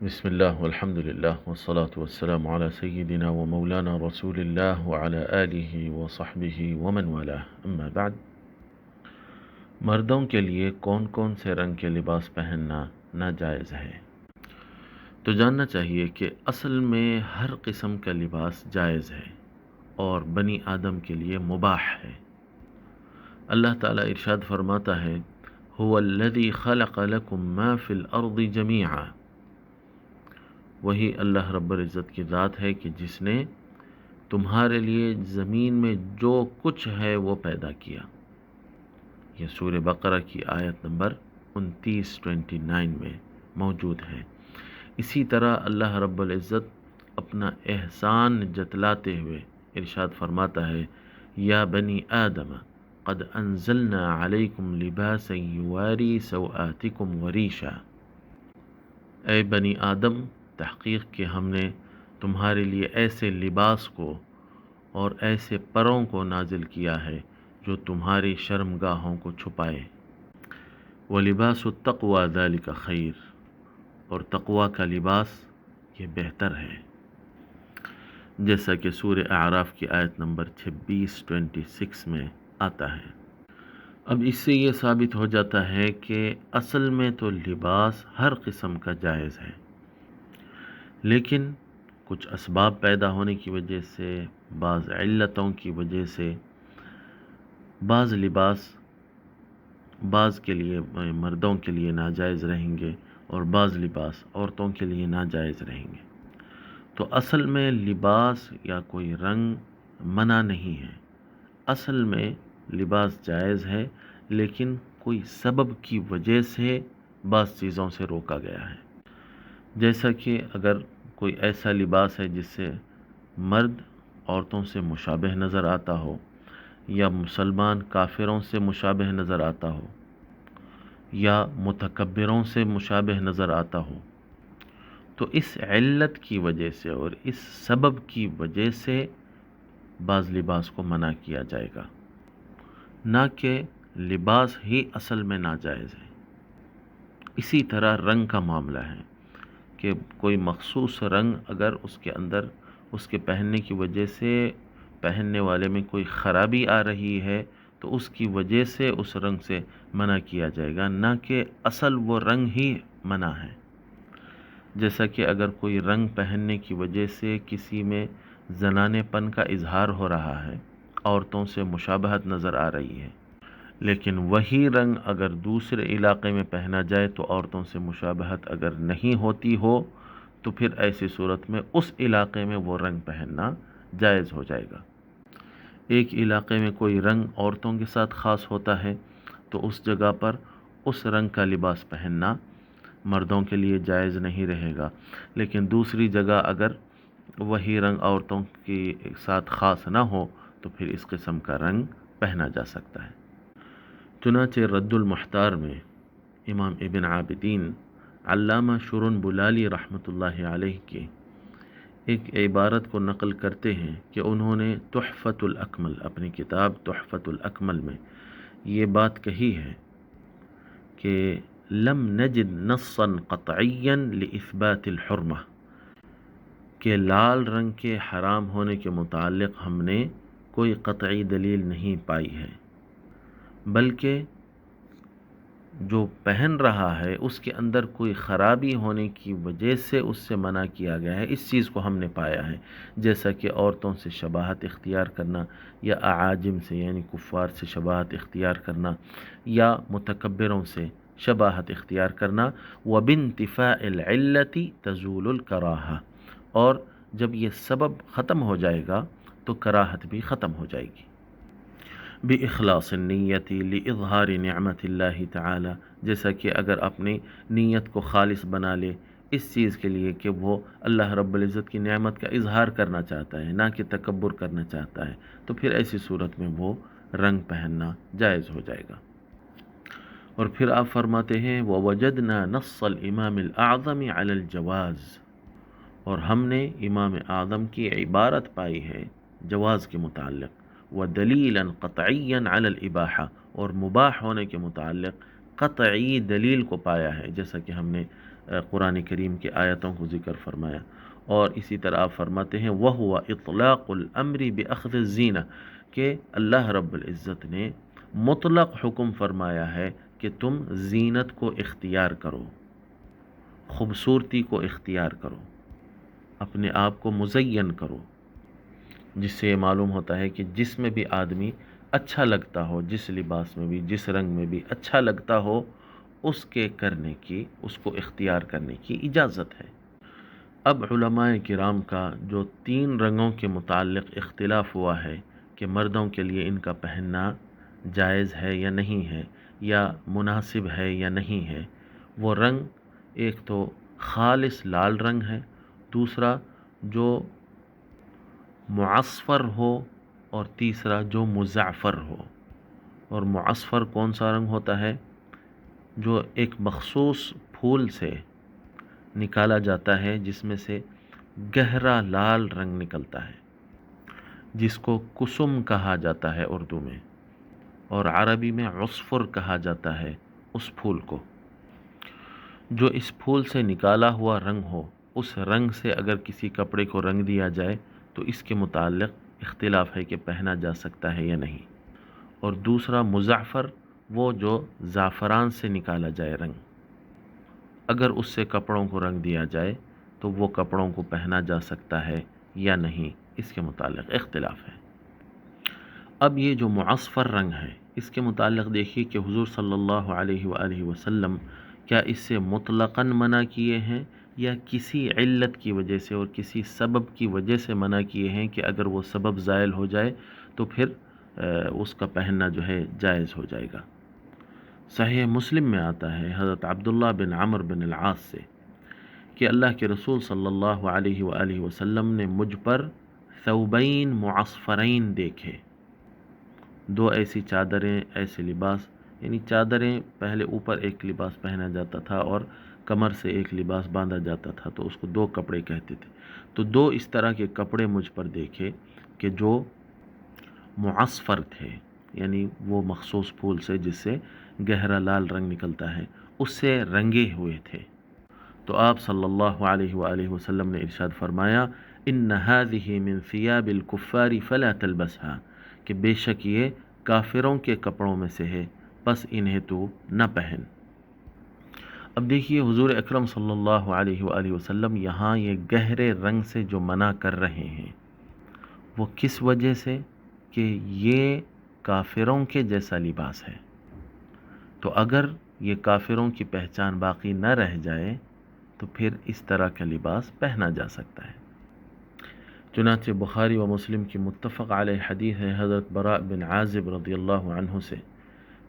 بسم اللہ والحمد للہ والصلاة والسلام علی سیدنا و مولانا رسول اللہ وعلی آلہ وصحبہ ومن والاه اما بعد۔ مردوں کے لیے کون کون سے رنگ کے لباس پہننا ناجائز ہے؟ تو جاننا چاہیے کہ اصل میں ہر قسم کا لباس جائز ہے اور بنی آدم کے لیے مباح ہے۔ اللہ تعالیٰ ارشاد فرماتا ہے هو الذی خلق لکم ما فی الارض جمیعا، وہی اللہ رب العزت کی ذات ہے کہ جس نے تمہارے لیے زمین میں جو کچھ ہے وہ پیدا کیا۔ یہ سورہ بقرہ کی آیت نمبر 29 میں موجود ہے۔ اسی طرح اللہ رب العزت اپنا احسان جتلاتے ہوئے ارشاد فرماتا ہے یا بنی آدم قد انزلنا علیکم لباسا یواری سوآتکم وریشا، اے بنی آدم، تحقیق کہ ہم نے تمہارے لیے ایسے لباس کو اور ایسے پروں کو نازل کیا ہے جو تمہاری شرمگاہوں کو چھپائے۔ وَلِبَاسُ التَّقْوَى ذَلِكَ خَيْرٌ، اور تقوی کا لباس یہ بہتر ہے، جیسا کہ سورہ اعراف کی آیت نمبر 26 میں آتا ہے۔ اب اس سے یہ ثابت ہو جاتا ہے کہ اصل میں تو لباس ہر قسم کا جائز ہے، لیکن کچھ اسباب پیدا ہونے کی وجہ سے، بعض علتوں کی وجہ سے بعض لباس بعض کے لیے مردوں کے لیے ناجائز رہیں گے اور بعض لباس عورتوں کے لیے ناجائز رہیں گے۔ تو اصل میں لباس یا کوئی رنگ منع نہیں ہے، اصل میں لباس جائز ہے، لیکن کوئی سبب کی وجہ سے بعض چیزوں سے روکا گیا ہے۔ جیسا کہ اگر کوئی ایسا لباس ہے جس سے مرد عورتوں سے مشابہ نظر آتا ہو، یا مسلمان کافروں سے مشابہ نظر آتا ہو، یا متکبروں سے مشابہ نظر آتا ہو، تو اس علت کی وجہ سے اور اس سبب کی وجہ سے بعض لباس کو منع کیا جائے گا، نہ کہ لباس ہی اصل میں ناجائز ہے۔ اسی طرح رنگ کا معاملہ ہے کہ کوئی مخصوص رنگ اگر اس کے اندر اس کے پہننے کی وجہ سے پہننے والے میں کوئی خرابی آ رہی ہے تو اس کی وجہ سے اس رنگ سے منع کیا جائے گا، نہ کہ اصل وہ رنگ ہی منع ہے۔ جیسا کہ اگر کوئی رنگ پہننے کی وجہ سے کسی میں زنانے پن کا اظہار ہو رہا ہے، عورتوں سے مشابہت نظر آ رہی ہے، لیکن وہی رنگ اگر دوسرے علاقے میں پہنا جائے تو عورتوں سے مشابہت اگر نہیں ہوتی ہو تو پھر ایسی صورت میں اس علاقے میں وہ رنگ پہننا جائز ہو جائے گا۔ ایک علاقے میں کوئی رنگ عورتوں کے ساتھ خاص ہوتا ہے تو اس جگہ پر اس رنگ کا لباس پہننا مردوں کے لیے جائز نہیں رہے گا، لیکن دوسری جگہ اگر وہی رنگ عورتوں کے ساتھ خاص نہ ہو تو پھر اس قسم کا رنگ پہنا جا سکتا ہے۔ چنانچہ رد المحتار میں امام ابن عابدین علامہ شرن بلالی رحمۃ اللہ علیہ کے ایک عبارت کو نقل کرتے ہیں کہ انہوں نے تحفۃ الاکمل، اپنی کتاب تحفۃ الاکمل میں یہ بات کہی ہے کہ لم نجد نصا قطعیا لاثبات الحرمہ، کہ لال رنگ کے حرام ہونے کے متعلق ہم نے کوئی قطعی دلیل نہیں پائی ہے، بلکہ جو پہن رہا ہے اس کے اندر کوئی خرابی ہونے کی وجہ سے اس سے منع کیا گیا ہے، اس چیز کو ہم نے پایا ہے، جیسا کہ عورتوں سے شباہت اختیار کرنا، یا اعاجم سے یعنی کفار سے شباہت اختیار کرنا، یا متکبروں سے شباہت اختیار کرنا۔ وَبِانْتِفَاءِ الْعِلَّةِ تَزُولُ الْكَرَاهَةُ، اور جب یہ سبب ختم ہو جائے گا تو کراہت بھی ختم ہو جائے گی۔ بِإِخْلَاصِ النِّيَّةِ لِإِظْهَارِ نِعْمَةِ اللَّهِ تَعَالَى، جیسا کہ اگر اپنی نیت کو خالص بنا لے اس چیز کے لیے کہ وہ اللہ رب العزت کی نعمت کا اظہار کرنا چاہتا ہے، نہ کہ تکبر کرنا چاہتا ہے، تو پھر ایسی صورت میں وہ رنگ پہننا جائز ہو جائے گا۔ اور پھر آپ فرماتے ہیں وَوَجَدْنَا نَصَّ الْإِمَامِ الْأَعْظَمِ عَلَى الْجَوَازِ، اور ہم نے امام اعظم کی عبارت پائی ہے جواز کے متعلق، وَدَلِيلًا قَطْعِيًّا عَلَى الْإِبَاحَةِ، اور مباح ہونے کے متعلق قطعی دلیل کو پایا ہے، جیسا کہ ہم نے قرآن کریم کی آیتوں کو ذکر فرمایا۔ اور اسی طرح آپ فرماتے ہیں وَهُوَ إِطْلَاقُ الْأَمْرِ بِأَخْذِ الزِّينَةِ کہ اللہ رب العزت نے مطلق حکم فرمایا ہے کہ تم زینت کو اختیار کرو، خوبصورتی کو اختیار کرو، اپنے آپ کو مزین کرو، جس سے یہ معلوم ہوتا ہے کہ جس میں بھی آدمی اچھا لگتا ہو، جس لباس میں بھی، جس رنگ میں بھی اچھا لگتا ہو، اس کے کرنے کی، اس کو اختیار کرنے کی اجازت ہے۔ اب علماء کرام کا جو 3 رنگوں کے متعلق اختلاف ہوا ہے کہ مردوں کے لیے ان کا پہننا جائز ہے یا نہیں ہے، یا مناسب ہے یا نہیں ہے، وہ رنگ ایک تو خالص لال رنگ ہے، دوسرا جو معصفر ہو، اور تیسرا جو مزعفر ہو۔ اور معصفر کون سا رنگ ہوتا ہے؟ جو ایک مخصوص پھول سے نکالا جاتا ہے، جس میں سے گہرا لال رنگ نکلتا ہے، جس کو کسم کہا جاتا ہے اردو میں، اور عربی میں عصفر کہا جاتا ہے اس پھول کو۔ جو اس پھول سے نکالا ہوا رنگ ہو، اس رنگ سے اگر کسی کپڑے کو رنگ دیا جائے تو اس کے متعلق اختلاف ہے کہ پہنا جا سکتا ہے یا نہیں۔ اور دوسرا مزعفر، وہ جو زعفران سے نکالا جائے رنگ، اگر اس سے کپڑوں کو رنگ دیا جائے تو وہ کپڑوں کو پہنا جا سکتا ہے یا نہیں، اس کے متعلق اختلاف ہے۔ اب یہ جو معصفر رنگ ہے، اس کے متعلق دیکھیے کہ حضور صلی اللہ علیہ وآلہ وسلم کیا اس سے مطلقاً منع کیے ہیں، یا کسی علت کی وجہ سے اور کسی سبب کی وجہ سے منع کیے ہیں کہ اگر وہ سبب زائل ہو جائے تو پھر اس کا پہننا جو ہے جائز ہو جائے گا۔ صحیح مسلم میں آتا ہے حضرت عبداللہ بن عمر بن العاص سے کہ اللہ کے رسول صلی اللہ علیہ وآلہ وسلم نے مجھ پر ثوبین معصفرین دیکھے، 2 ایسی چادریں، ایسے لباس، یعنی چادریں پہلے اوپر ایک لباس پہنا جاتا تھا اور کمر سے ایک لباس باندھا جاتا تھا، تو اس کو 2 کپڑے کہتے تھے۔ تو 2 اس طرح کے کپڑے مجھ پر دیکھے کہ جو معصفر تھے، یعنی وہ مخصوص پھول سے جس سے گہرا لال رنگ نکلتا ہے، اس سے رنگے ہوئے تھے۔ تو آپ صلی اللہ علیہ وآلہ وسلم نے ارشاد فرمایا ان هذه من ثياب الكفار فلا تلبسها کہ بے شک یہ کافروں کے کپڑوں میں سے ہے، بس انہیں تو نہ پہن۔ اب دیکھیے حضور اکرم صلی اللہ علیہ وآلہ وسلم یہاں یہ گہرے رنگ سے جو منع کر رہے ہیں وہ کس وجہ سے؟ کہ یہ کافروں کے جیسا لباس ہے، تو اگر یہ کافروں کی پہچان باقی نہ رہ جائے تو پھر اس طرح کا لباس پہنا جا سکتا ہے۔ چنانچہ بخاری و مسلم کی متفق علیہ حدیث ہے حضرت براء بن عازب رضی اللہ عنہ سے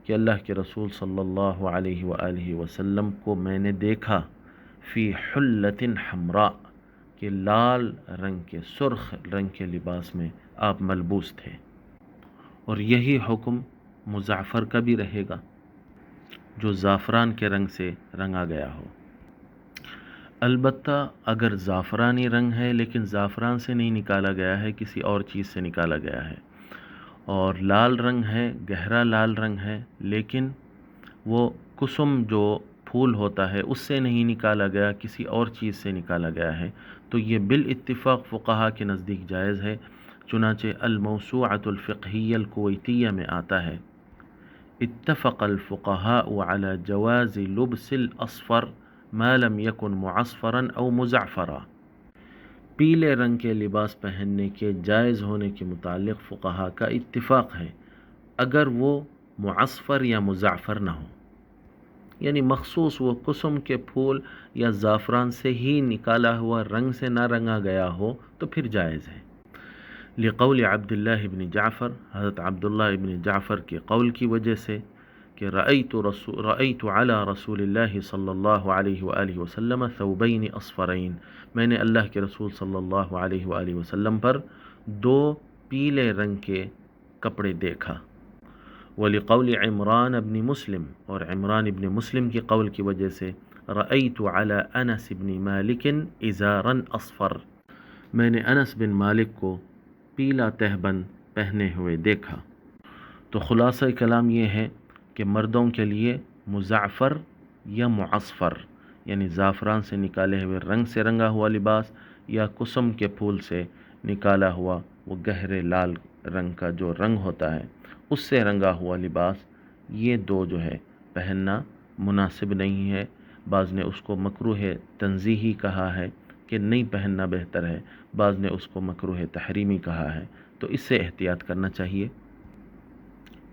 کہ اللہ کے رسول صلی اللہ علیہ وآلہ وسلم کو میں نے دیکھا فی حلۃ حمراء کہ لال رنگ کے، سرخ رنگ کے لباس میں آپ ملبوس تھے، اور یہی حکم مزعفر کا بھی رہے گا جو زعفران کے رنگ سے رنگا گیا ہو۔ البتہ اگر زعفرانی رنگ ہے لیکن زعفران سے نہیں نکالا گیا ہے، کسی اور چیز سے نکالا گیا ہے، اور لال رنگ ہے، گہرا لال رنگ ہے، لیکن وہ کسم جو پھول ہوتا ہے اس سے نہیں نکالا گیا، کسی اور چیز سے نکالا گیا ہے، تو یہ بالاتفاق فقہا کے نزدیک جائز ہے۔ چنانچہ الموسوعۃ الفقہیہ الکویتیہ میں آتا ہے اتفق الفقهاء على جواز لبس الاصفر ما لم يكن معصفرا او مزعفرا، پیلے رنگ کے لباس پہننے کے جائز ہونے کے متعلق فقہا کا اتفاق ہے اگر وہ معصفر یا مزعفر نہ ہو، یعنی مخصوص وہ قسم کے پھول یا زعفران سے ہی نکالا ہوا رنگ سے نہ رنگا گیا ہو تو پھر جائز ہے۔ لقول عبداللہ ابن جعفر، حضرت عبداللہ ابن جعفر کے قول کی وجہ سے کہ رأیت علی رسول اللہ صلی اللہ علیہ وآلہ وسلم ثوبین اصفرین، میں نے اللہ کے رسول صلی اللہ علیہ وآلہ وسلم پر 2 پیلے رنگ کے کپڑے دیکھا۔ ولقول عمران ابن مسلم، اور عمران ابن مسلم کی قول کی وجہ سے رأیت علی انس بن مالک ازارا اصفر، میں نے انس بن مالک کو پیلا تہبند پہنے ہوئے دیکھا۔ تو خلاصہ کلام یہ ہے کہ مردوں کے لیے مزعفر یا معصفر یعنی زعفران سے نکالے ہوئے رنگ سے رنگا ہوا لباس، یا کسم کے پھول سے نکالا ہوا وہ گہرے لال رنگ کا جو رنگ ہوتا ہے اس سے رنگا ہوا لباس، یہ دو جو ہے پہننا مناسب نہیں ہے۔ بعض نے اس کو مکروہ تنزیہی کہا ہے کہ نہیں پہننا بہتر ہے، بعض نے اس کو مکروہ تحریمی کہا ہے، تو اس سے احتیاط کرنا چاہیے۔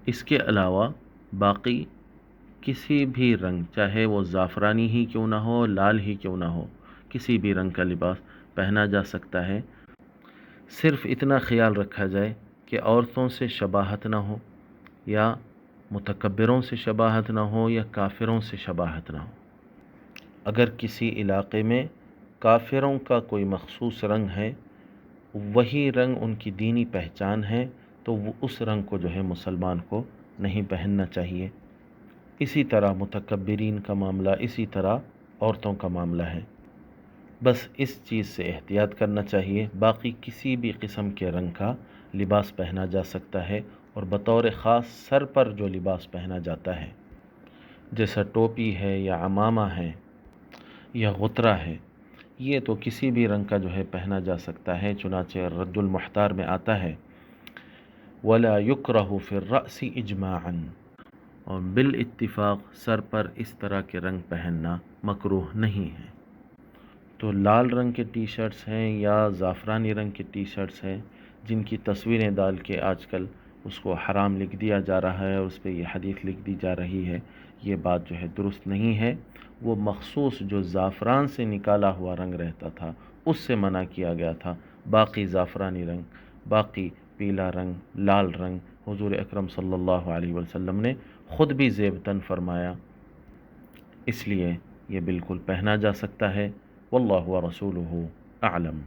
اس کے علاوہ باقی کسی بھی رنگ، چاہے وہ زعفرانی ہی کیوں نہ ہو، لال ہی کیوں نہ ہو، کسی بھی رنگ کا لباس پہنا جا سکتا ہے۔ صرف اتنا خیال رکھا جائے کہ عورتوں سے شباہت نہ ہو، یا متکبروں سے شباہت نہ ہو، یا کافروں سے شباہت نہ ہو۔ اگر کسی علاقے میں کافروں کا کوئی مخصوص رنگ ہے، وہی رنگ ان کی دینی پہچان ہے، تو وہ اس رنگ کو جو ہے مسلمان کو نہیں پہننا چاہیے۔ اسی طرح متکبرین کا معاملہ، اسی طرح عورتوں کا معاملہ ہے۔ بس اس چیز سے احتیاط کرنا چاہیے۔ باقی کسی بھی قسم کے رنگ کا لباس پہنا جا سکتا ہے، اور بطور خاص سر پر جو لباس پہنا جاتا ہے جیسا ٹوپی ہے، یا عمامہ ہے، یا غترہ ہے، یہ تو کسی بھی رنگ کا جو ہے پہنا جا سکتا ہے۔ چنانچہ رد المحتار میں آتا ہے وَلَا يُكْرَهُ فِي الرَّأْسِ إِجْمَاعًا، اور بالاتفاق سر پر اس طرح کے رنگ پہننا مکروہ نہیں ہے۔ تو لال رنگ کے ٹی شرٹس ہیں یا زعفرانی رنگ کے ٹی شرٹس ہیں جن کی تصویریں ڈال کے آج کل اس کو حرام لکھ دیا جا رہا ہے، اور اس پہ یہ حدیث لکھ دی جا رہی ہے، یہ بات جو ہے درست نہیں ہے۔ وہ مخصوص جو زعفران سے نکالا ہوا رنگ رہتا تھا اس سے منع کیا گیا تھا۔ باقی زعفرانی رنگ، باقی پیلا رنگ، لال رنگ حضور اکرم صلی اللہ علیہ وسلم نے خود بھی زیبتاً فرمایا، اس لیے یہ بالکل پہنا جا سکتا ہے۔ واللہ ورسولہ اعلم۔